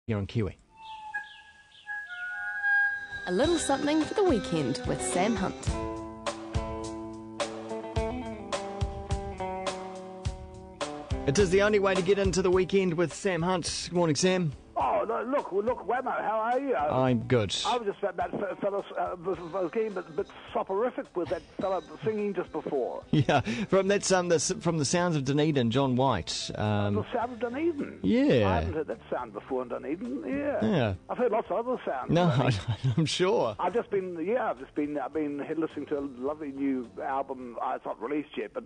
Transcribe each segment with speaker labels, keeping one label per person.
Speaker 1: here on Kiwi.
Speaker 2: A little something for the weekend with Sam Hunt.
Speaker 1: It is the only way to get into the weekend with Sam Hunt. Good morning, Sam.
Speaker 3: Oh, look, Whammo, how are you?
Speaker 1: I'm good.
Speaker 3: I was just about that fella was getting a bit soporific with that fella singing just before.
Speaker 1: Yeah, from the Sounds of Dunedin, John White.
Speaker 3: The Sound of Dunedin?
Speaker 1: Yeah.
Speaker 3: I haven't heard that sound before in Dunedin,
Speaker 1: Yeah.
Speaker 3: I've heard lots of other sounds.
Speaker 1: No, I'm sure.
Speaker 3: I've been listening to a lovely new album. It's not released yet, but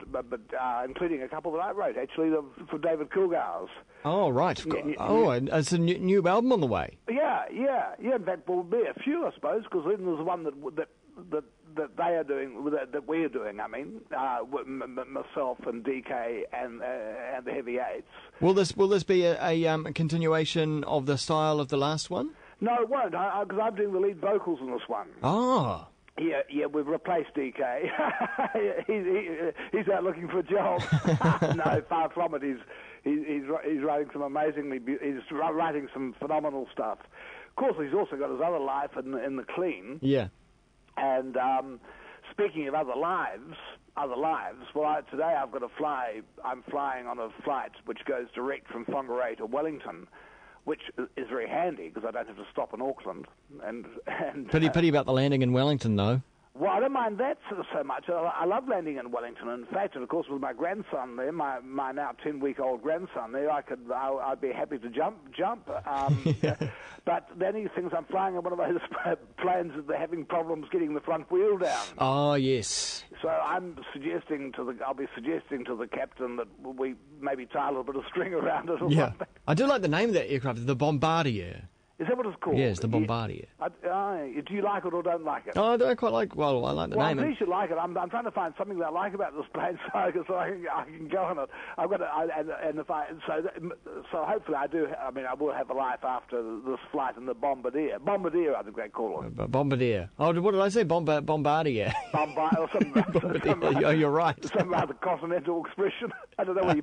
Speaker 3: including a couple that I wrote, actually, for David Kilgour's.
Speaker 1: Oh, right. And it's a new album on the way.
Speaker 3: Yeah. In fact, will be a few, I suppose, because then there's one that they are doing, that we're doing. I mean, myself and DK and the Heavy Eights.
Speaker 1: Will this be a continuation of the style of the last one?
Speaker 3: No, it won't, because I'm doing the lead vocals in this one.
Speaker 1: Oh.
Speaker 3: Yeah, we've replaced DK. He's out looking for a job. No, far from it. He's writing some phenomenal stuff. Of course, he's also got his other life in the clean.
Speaker 1: Yeah.
Speaker 3: And speaking of other lives. Well, today I've got to fly. I'm flying on a flight which goes direct from Whangarei to Wellington, which is very handy because I don't have to stop in Auckland. And
Speaker 1: Pity about the landing in Wellington, though.
Speaker 3: Well, I don't mind that so much. I love landing in Wellington. In fact, and of course, with my grandson there, my now 10-week-old grandson there, I'd be happy to jump. But the only things, I'm flying on one of those planes that they're having problems getting the front wheel down.
Speaker 1: Oh, yes.
Speaker 3: So I'll be suggesting to the captain that we maybe tie a little bit of string around it or something.
Speaker 1: I do like the name of that aircraft, the Bombardier.
Speaker 3: Is that what it's called?
Speaker 1: Yes, the Bombardier.
Speaker 3: Do you like it or don't like it?
Speaker 1: Oh, I quite like. Well, I like the name.
Speaker 3: Well, I'm pleased you like it. I'm trying to find something that I like about this plane, so I can go on it. I've got so hopefully I do. I mean, I will have a life after this flight in the Bombardier. Bombardier, I think they call it.
Speaker 1: Bombardier. Oh, what did I say? Bombardier.
Speaker 3: Bombardier.
Speaker 1: Oh, you're right.
Speaker 3: Some rather continental expression. I don't know where you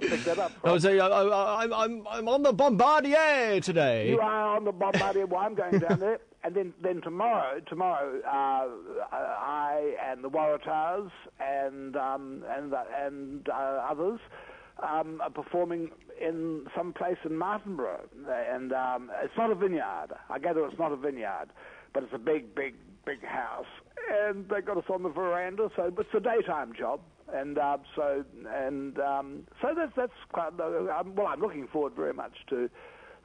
Speaker 3: picked that up from.
Speaker 1: I say I'm on the Bombardier today.
Speaker 3: You are on the Bombardier. Well, I'm going down there, and then tomorrow, I and the Waratahs and others are performing in some place in Martinborough, and it's not a vineyard. I gather it's not a vineyard, but it's a big house, and they got us on the veranda. So it's a daytime job. And so that's quite. Well, I'm looking forward very much to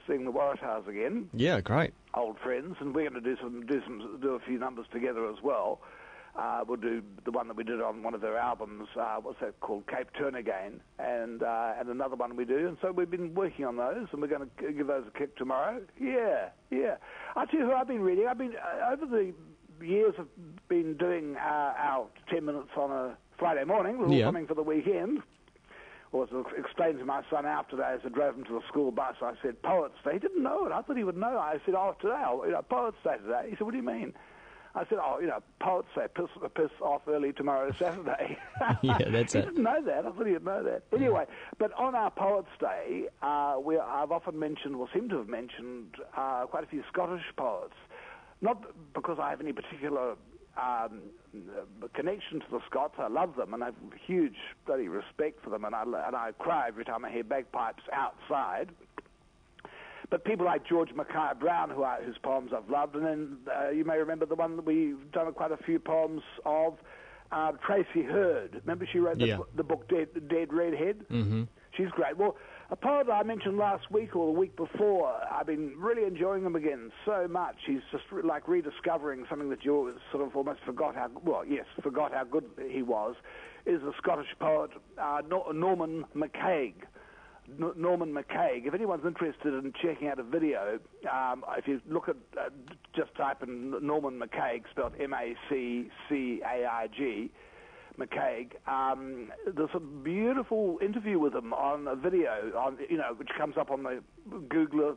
Speaker 3: seeing the Waratahs again.
Speaker 1: Yeah, great.
Speaker 3: Old friends, and we're going to do a few numbers together as well. We'll do the one that we did on one of their albums. What's that called? Cape Turn Again, and another one we do. And so we've been working on those, and we're going to give those a kick tomorrow. Yeah. I'll tell you who I've been reading. I've been over the years. I've been doing our 10 minutes on a Friday morning. We're all coming for the weekend. Or as I explained to my son out today as I drove him to the school bus, I said, Poets Day. He didn't know it. I thought he would know. I said, today, Poets Day today. He said, what do you mean? I said, Poets Day, piss off early tomorrow, Saturday.
Speaker 1: Yeah, that's it.
Speaker 3: He didn't know that. I thought he'd know that. Anyway, but on our Poets Day, I've often mentioned, or seem to have mentioned, quite a few Scottish poets. Not because I have any particular connection to the Scots. I love them, and I have huge bloody respect for them, and I cry every time I hear bagpipes outside. But people like George Mackay Brown, whose poems I've loved, and then you may remember the one that we've done quite a few poems of, Tracy Heard. Remember she wrote the book Dead Redhead? Mm-hmm. She's great. Well, a poet I mentioned last week or the week before, I've been really enjoying him again so much. He's just like rediscovering something that you sort of almost forgot how good he was, is the Scottish poet Norman McCaig. Norman McCaig. If anyone's interested in checking out a video, if you look at, just type in Norman McCaig, spelled M-A-C-C-A-I-G, McCaig. There's a beautiful interview with him on a video, which comes up on the Googler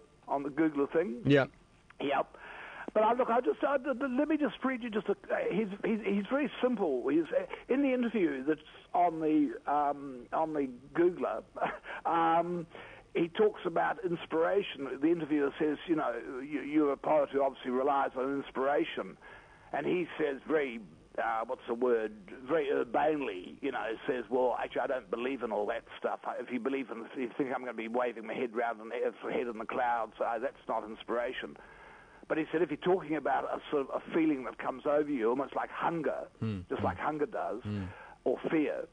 Speaker 3: thing.
Speaker 1: Yeah.
Speaker 3: Yep. But let me just read you just he's very simple. He's in the interview that's on the Googler. he talks about inspiration. The interviewer says, you know, you're a poet who obviously relies on inspiration. And he says very, very urbanely, you know, says, well, actually, I don't believe in all that stuff. If you think I'm going to be waving my head around and head in the clouds, that's not inspiration. But he said if you're talking about a sort of a feeling that comes over you, almost like hunger, just like hunger does, or fear,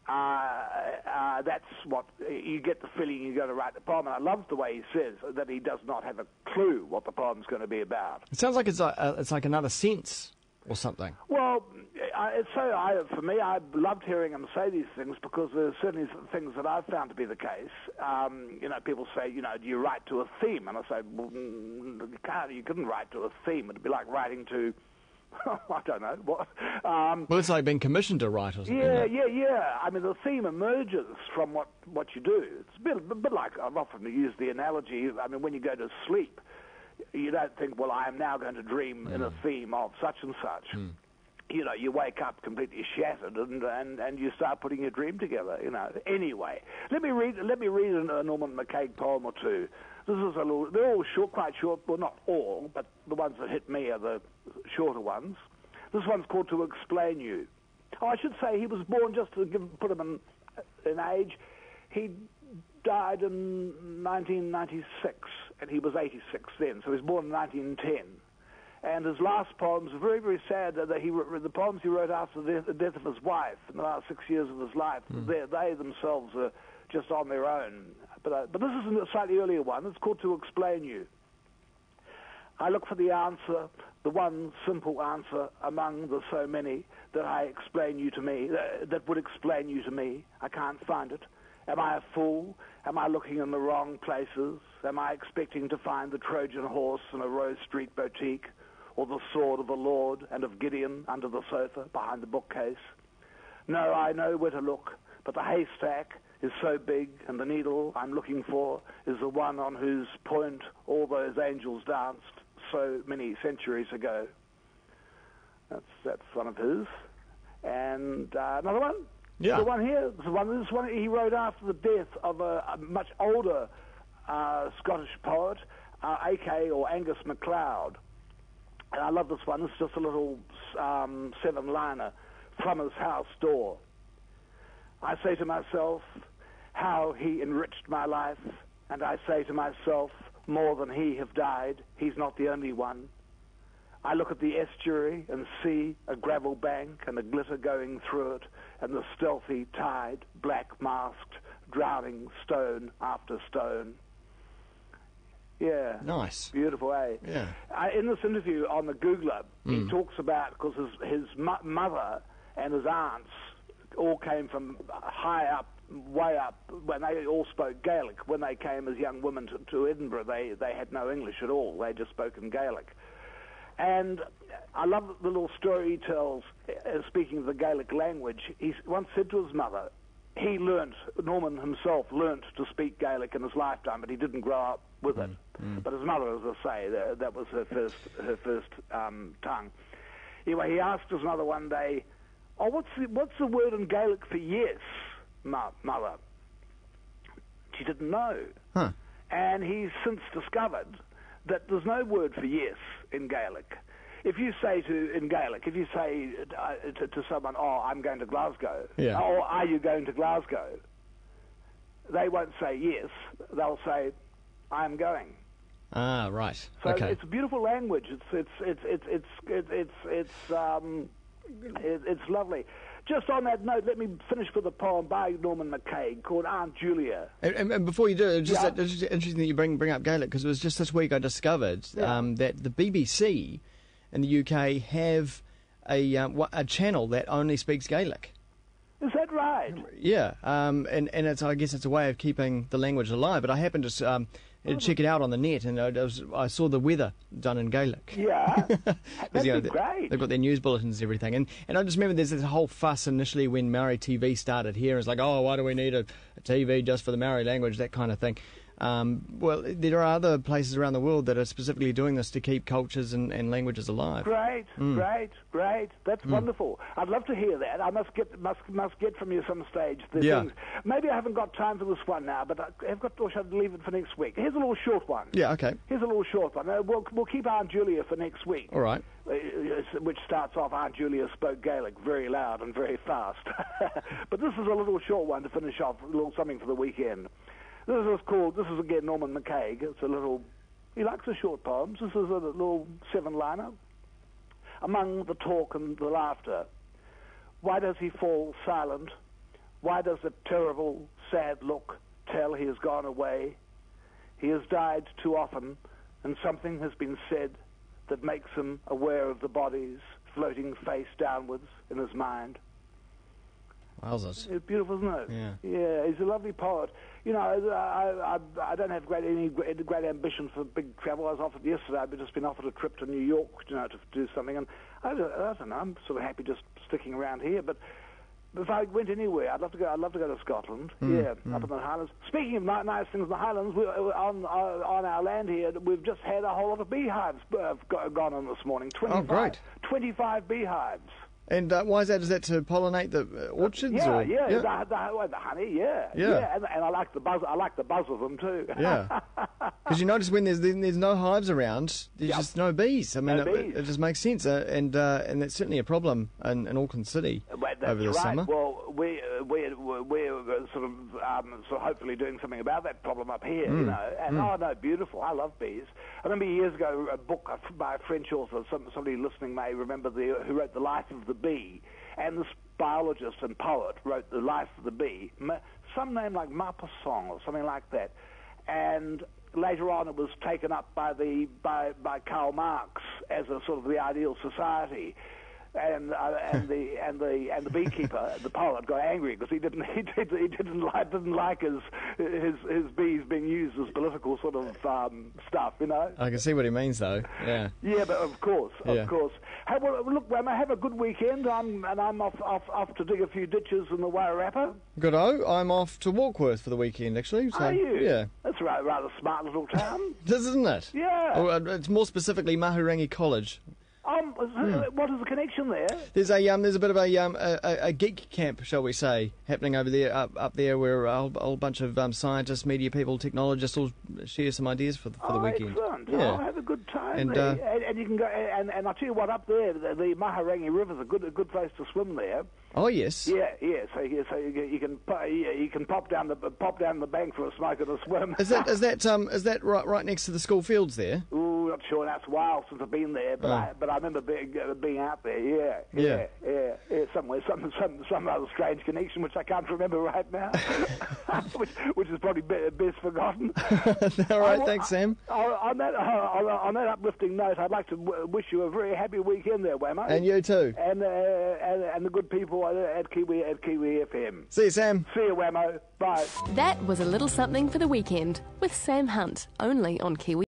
Speaker 3: that's what you get the feeling you're going to write the poem. And I love the way he says that he does not have a clue what the poem's going to be about.
Speaker 1: It sounds like it's like another sense or something.
Speaker 3: Well, for me, I loved hearing him say these things because there's certainly things that I've found to be the case. You know, people say, you know, do you write to a theme? And I say, well, you couldn't write to a theme. It'd be like writing to, I don't know. What.
Speaker 1: Well, it's like being commissioned to write or something.
Speaker 3: Yeah. I mean, the theme emerges from what you do. It's a bit like, I've often used the analogy, I mean, when you go to sleep, you don't think, well, I am now going to dream in a theme of such and such. You know, you wake up completely shattered and you start putting your dream together, you know. Anyway, let me read a Norman McCaig poem or two. This is they're all short, quite short, well, not all, but the ones that hit me are the shorter ones. This one's called To Explain You. Oh, I should say he was born, just to put him in age, he died in 1996, and he was 86 then, so he was born in 1910. And his last poems are very, very sad. That the poems he wrote after the death of his wife, in the last 6 years of his life, they themselves are just on their own. But this is a slightly earlier one. It's called To Explain You. I look for the answer, the one simple answer among the so many that that would explain you to me. I can't find it. Am I a fool? Am I looking in the wrong places? Am I expecting to find the Trojan horse in a Rose Street boutique, or the sword of the Lord and of Gideon under the sofa behind the bookcase? No, I know where to look, but the haystack is so big, and the needle I'm looking for is the one on whose point all those angels danced so many centuries ago. That's one of his. And another one?
Speaker 1: Yeah.
Speaker 3: The one here, this one he wrote after the death of a much older Scottish poet, A.K. or Angus MacLeod. And I love this one. It's just a little seven-liner from his house door. I say to myself, how he enriched my life, and I say to myself, more than he have died, he's not the only one. I look at the estuary and see a gravel bank and the glitter going through it, and the stealthy tide, black-masked, drowning stone after stone. Yeah.
Speaker 1: Nice.
Speaker 3: Beautiful, eh?
Speaker 1: Yeah.
Speaker 3: In this interview on the Googler, he talks about, because his mother and his aunts all came from high up, way up, when they all spoke Gaelic. When they came as young women to Edinburgh, they had no English at all. They just spoke in Gaelic. And I love the little story he tells, speaking of the Gaelic language. He once said to his mother, Norman himself learnt to speak Gaelic in his lifetime, but he didn't grow up with it. But his mother, as I say, that was her first tongue. Anyway, he asked his mother one day, "Oh, what's the word in Gaelic for yes, mother?" She didn't know.
Speaker 1: Huh.
Speaker 3: And he's since discovered that there's no word for yes in Gaelic. If you say to someone, "Oh, I'm going to Glasgow,"
Speaker 1: yeah.
Speaker 3: or "Are you going to Glasgow?" they won't say yes. They'll say, "I'm going."
Speaker 1: Ah, right.
Speaker 3: So
Speaker 1: okay.
Speaker 3: it's a beautiful language. It's lovely. Just on that note, let me finish with a poem by Norman McCaig called Aunt Julia.
Speaker 1: And before you do, it's just interesting that you bring up Gaelic, because it was just this week I discovered that the BBC in the UK have a channel that only speaks Gaelic.
Speaker 3: Is that right?
Speaker 1: Yeah, and it's, I guess it's a way of keeping the language alive. But I happened to check it out on the net, and I saw the weather done in Gaelic.
Speaker 3: Yeah, that's great.
Speaker 1: They've got their news bulletins and everything. And I just remember there's this whole fuss initially when Maori TV started here. It's like, oh, why do we need a TV just for the Maori language, that kind of thing. Well, there are other places around the world that are specifically doing this to keep cultures and languages alive.
Speaker 3: Great. That's wonderful. I'd love to hear that. I must get from you some stage the things. Maybe I haven't got time for this one now, but I've got to leave it for next week. Here's a little short one.
Speaker 1: Yeah, okay.
Speaker 3: Here's a little short one. We'll keep Aunt Julia for next week.
Speaker 1: All right.
Speaker 3: Which starts off, Aunt Julia spoke Gaelic very loud and very fast. But this is a little short one to finish off, a little something for the weekend. This is again Norman McCaig. It's a little, he likes the short poems. This is a little 7-liner. Among the talk and the laughter, why does he fall silent? Why does the terrible, sad look tell he has gone away? He has died too often, and something has been said that makes him aware of the bodies floating face downwards in his mind.
Speaker 1: Wowzers.
Speaker 3: It's beautiful, isn't it?
Speaker 1: Yeah.
Speaker 3: He's a lovely poet. You know, I don't have any great ambition for big travel. I was offered yesterday. I've just been offered a trip to New York, you know, to do something, and I don't know. I'm sort of happy just sticking around here, but if I went anywhere, I'd love to go to Scotland. Up in the Highlands. Speaking of nice things in the Highlands, on our land here, we've just had a whole lot of beehives gone on this morning. 25 beehives.
Speaker 1: And why is that? Is that to pollinate the orchards?
Speaker 3: The honey. Yeah. And I like the buzz. I like the buzz of them too.
Speaker 1: Yeah. Because you notice when there's no hives around, there's just no bees. I mean, it just makes sense, and that's certainly a problem in Auckland City over the summer.
Speaker 3: Well, we're sort of hopefully doing something about that problem up here, you know. And beautiful. I love bees. I remember years ago a book by a French author. Somebody listening may remember who wrote The Life of the Bee, and this biologist and poet wrote The Life of the Bee, some name like Maupassant or something like that, and later on it was taken up by Karl Marx as a sort of the ideal society. And the beekeeper, the poet, got angry because he didn't like his bees being used as political sort of stuff, you know.
Speaker 1: I can see what he means, though. Yeah.
Speaker 3: Yeah, but of course. Hey, well, look, Whammo, have a good weekend. I'm off to dig a few ditches in the Wairarapa.
Speaker 1: Good-o. I'm off to Warkworth for the weekend, actually. So,
Speaker 3: are you?
Speaker 1: Yeah.
Speaker 3: That's a rather smart little town.
Speaker 1: This isn't it?
Speaker 3: Yeah.
Speaker 1: Oh, it's more specifically Mahurangi College.
Speaker 3: What is the connection there?
Speaker 1: There's a bit of a geek camp, shall we say, happening over there, up there, where a whole bunch of scientists, media people, technologists will share some ideas for the weekend.
Speaker 3: Excellent!
Speaker 1: Yeah.
Speaker 3: Have a good time there. And you can go. And I'll tell you what, up there, the Mahurangi River's a good place to swim there.
Speaker 1: Oh yes.
Speaker 3: Yeah. So you can pop down the bank for a smoke and a swim.
Speaker 1: Is that right next to the school fields there?
Speaker 3: Ooh, not sure. That's a while since I've been there, but I remember being out there. Yeah. Somewhere, some other strange connection which I can't remember right now, which is probably best forgotten.
Speaker 1: All right, thanks, Sam.
Speaker 3: On that uplifting note, I'd like to wish you a very happy weekend there, Whammo.
Speaker 1: And you too.
Speaker 3: And the good people at Kiwi FM.
Speaker 1: See you, Sam.
Speaker 3: See you, Whammo. Bye.
Speaker 2: That was a little something for the weekend with Sam Hunt, only on Kiwi.